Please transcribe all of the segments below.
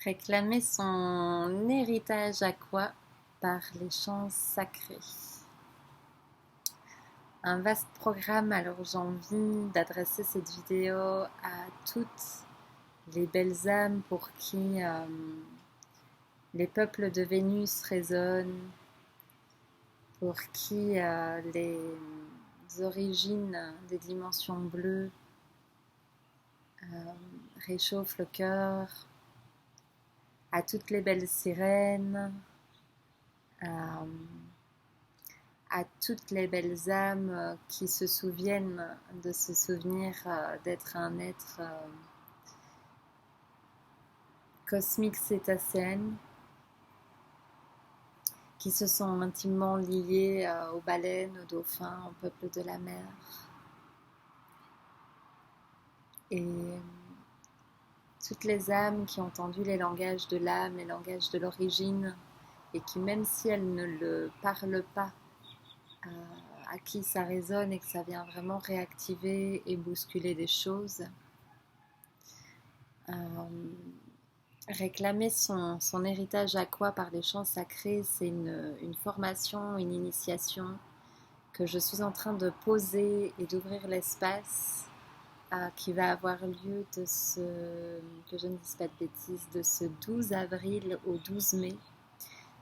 Réclamer son héritage aqua par les chants sacrés. Un vaste programme, alors j'ai envie d'adresser cette vidéo à toutes les belles âmes pour qui les peuples de Vénus résonnent, pour qui les origines des dimensions bleues réchauffent le cœur, à toutes les belles sirènes, à toutes les belles âmes qui se souviennent de se souvenir d'être un être cosmique cétacéenne, qui se sont intimement liés aux baleines, aux dauphins, au peuple de la mer. Et toutes les âmes qui ont entendu les langages de l'âme, les langages de l'origine, et qui, même si elles ne le parlent pas, à qui ça résonne et que ça vient vraiment réactiver et bousculer des choses. Réclamer son héritage aqua par les chants sacrés, c'est une formation, une initiation que je suis en train de poser et d'ouvrir l'espace qui va avoir lieu de que je ne dise pas de bêtises, de ce 12 avril au 12 mai.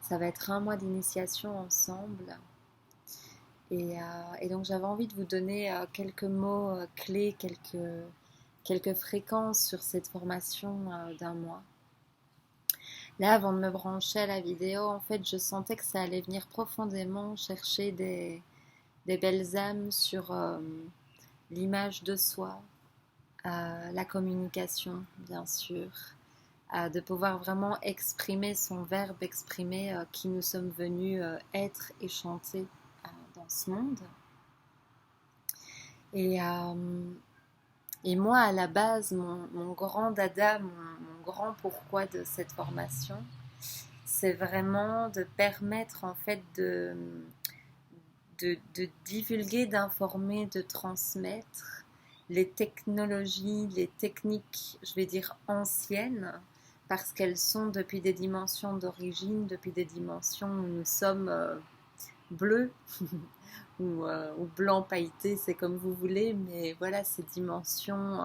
Ça va être un mois d'initiation ensemble. Et donc j'avais envie de vous donner quelques mots clés, quelques fréquences sur cette formation d'un mois. Là, avant de me brancher à la vidéo, en fait, je sentais que ça allait venir profondément chercher des belles âmes sur l'image de soi, la communication, bien sûr, de pouvoir vraiment exprimer son verbe, exprimer qui nous sommes venus être et chanter dans ce monde. Et moi, à la base, mon grand dada, mon grand pourquoi de cette formation, c'est vraiment de permettre en fait de divulguer, d'informer, de transmettre les technologies, les techniques, je vais dire anciennes, parce qu'elles sont depuis des dimensions d'origine, depuis des dimensions où nous sommes bleus ou blanc pailleté, c'est comme vous voulez, mais voilà ces dimensions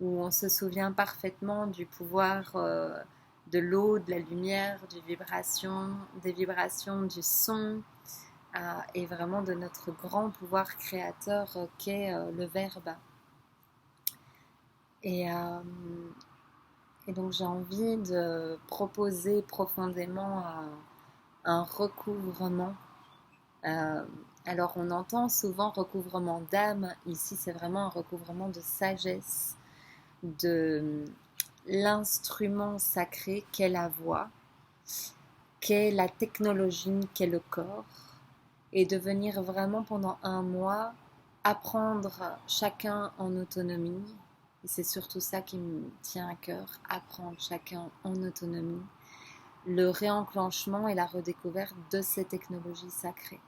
où on se souvient parfaitement du pouvoir de l'eau, de la lumière, des vibrations, du son, et vraiment de notre grand pouvoir créateur qu'est le verbe. Et donc j'ai envie de proposer profondément un recouvrement. Alors on entend souvent recouvrement d'âme, ici c'est vraiment un recouvrement de sagesse, de l'instrument sacré qu'est la voix, qu'est la technologie, qu'est le corps, et de venir vraiment pendant un mois apprendre chacun en autonomie. Et c'est surtout ça qui me tient à cœur, apprendre chacun en autonomie, le réenclenchement et la redécouverte de ces technologies sacrées.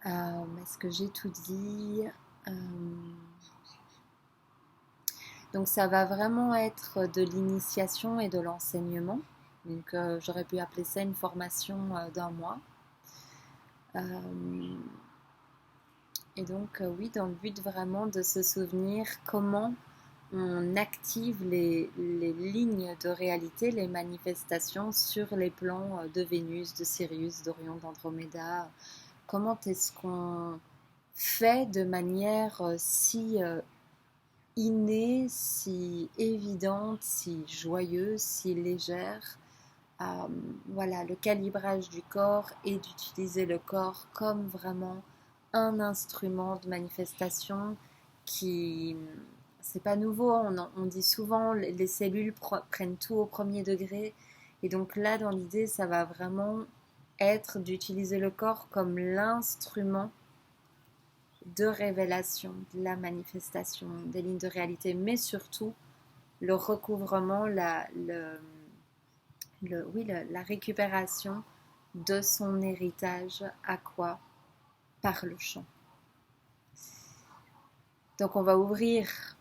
Est-ce que j'ai tout dit? Donc ça va vraiment être de l'initiation et de l'enseignement. Donc j'aurais pu appeler ça une formation d'un mois. Et donc oui, dans le but vraiment de se souvenir comment on active les lignes de réalité, les manifestations sur les plans de Vénus, de Sirius, d'Orion, d'Androméda. Comment est-ce qu'on fait de manière si innée, si évidente, si joyeuse, si légère, voilà, le calibrage du corps et d'utiliser le corps comme vraiment un instrument de manifestation qui, c'est pas nouveau, on dit souvent les cellules prennent tout au premier degré, et donc là dans l'idée ça va vraiment être d'utiliser le corps comme l'instrument de révélation, de la manifestation des lignes de réalité, mais surtout le recouvrement, la récupération de son héritage aqua par le chant. Donc on va ouvrir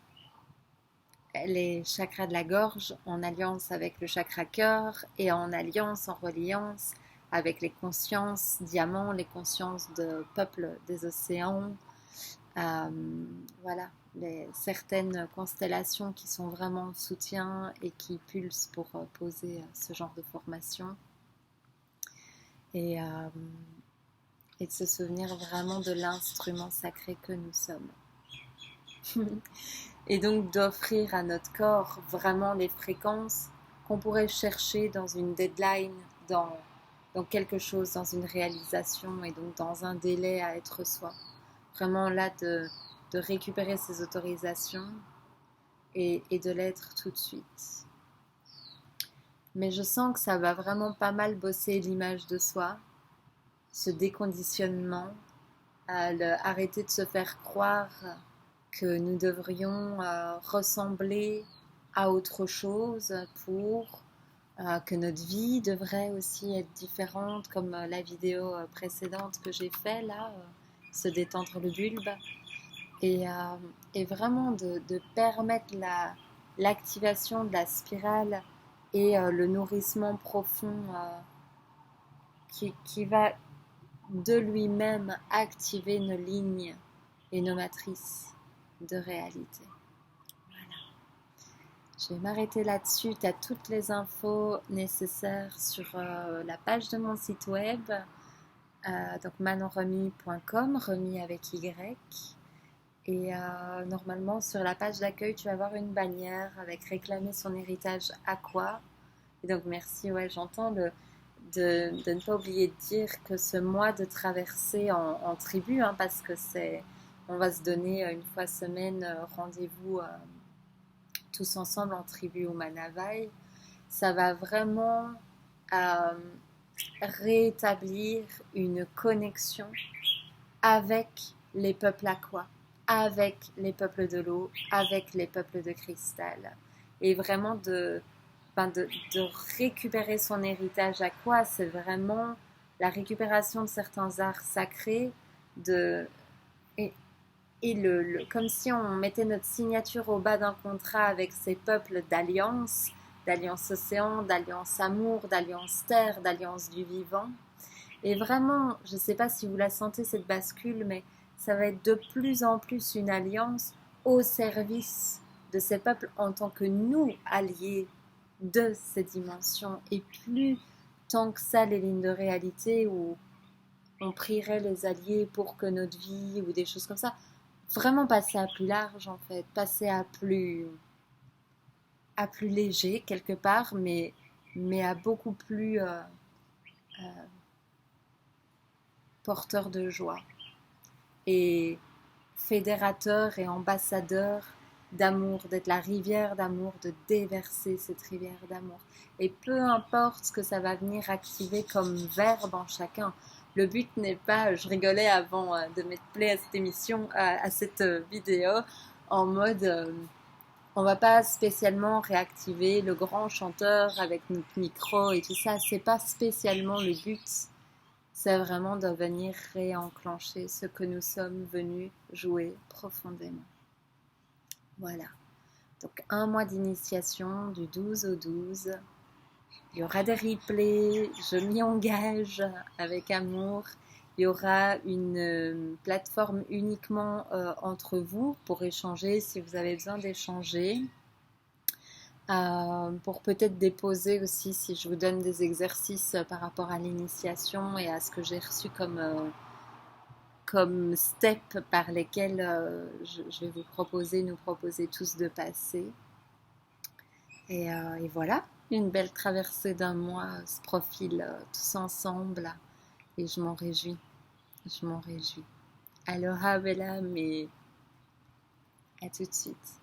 les chakras de la gorge en alliance avec le chakra cœur et en alliance, en reliance avec les consciences diamants, les consciences de peuples des océans. Voilà, certaines constellations qui sont vraiment en soutien et qui pulsent pour poser ce genre de formation. Et, euh, et de se souvenir vraiment de l'instrument sacré que nous sommes. Et donc d'offrir à notre corps vraiment les fréquences qu'on pourrait chercher dans une deadline, dans quelque chose, dans une réalisation et donc dans un délai à être soi. Vraiment là de récupérer ces autorisations et de l'être tout de suite. Mais je sens que ça va vraiment pas mal bosser l'image de soi, ce déconditionnement, arrêter de se faire croire que nous devrions ressembler à autre chose pour que notre vie devrait aussi être différente, comme la vidéo précédente que j'ai fait là, se détendre le bulbe, et vraiment de permettre l'activation de la spirale et le nourrissement profond qui va de lui-même activer nos lignes et nos matrices de réalité. Voilà. Je vais m'arrêter là-dessus. Tu as toutes les infos nécessaires sur la page de mon site web, donc manonremy.com, Remy avec Y. Et normalement, sur la page d'accueil, tu vas avoir une bannière avec réclamer son héritage à quoi. Et donc, merci. Ouais, j'entends de ne pas oublier de dire que ce mois de traversée en tribu, hein, parce que on va se donner une fois semaine rendez-vous tous ensemble en tribu au Manavai, ça va vraiment euh, rétablir une connexion avec les peuples aqua, avec les peuples de l'eau, avec les peuples de cristal. Et vraiment de récupérer son héritage aqua, c'est vraiment la récupération de certains arts sacrés, et, comme si on mettait notre signature au bas d'un contrat avec ces peuples d'alliance océan, d'alliance amour, d'alliance terre, d'alliance du vivant. Et vraiment, je ne sais pas si vous la sentez cette bascule, mais ça va être de plus en plus une alliance au service de ces peuples en tant que nous, alliés de ces dimensions, et plus tant que ça les lignes de réalité où on prierait les alliés pour que notre vie ou des choses comme ça, vraiment passer à plus large en fait, passer à plus léger quelque part, mais à beaucoup plus porteur de joie et fédérateur et ambassadeur d'amour, d'être la rivière d'amour, de déverser cette rivière d'amour. Et peu importe ce que ça va venir activer comme verbe en chacun, le but n'est pas, je rigolais avant de mettre play à cette émission, à cette vidéo, en mode on va pas spécialement réactiver le grand chanteur avec notre micro et tout ça, c'est pas spécialement le but. C'est vraiment de venir réenclencher ce que nous sommes venus jouer profondément. Voilà. Donc un mois d'initiation du 12 au 12. Il y aura des replays, je m'y engage avec amour. Il y aura une plateforme uniquement entre vous pour échanger si vous avez besoin d'échanger. Pour peut-être déposer aussi si je vous donne des exercices par rapport à l'initiation et à ce que j'ai reçu comme step par lesquels je vais nous proposer tous de passer. Et voilà, une belle traversée d'un mois se profile tous ensemble et je m'en réjouis. Je m'en réjouis. Aloha Bella, mais à tout de suite.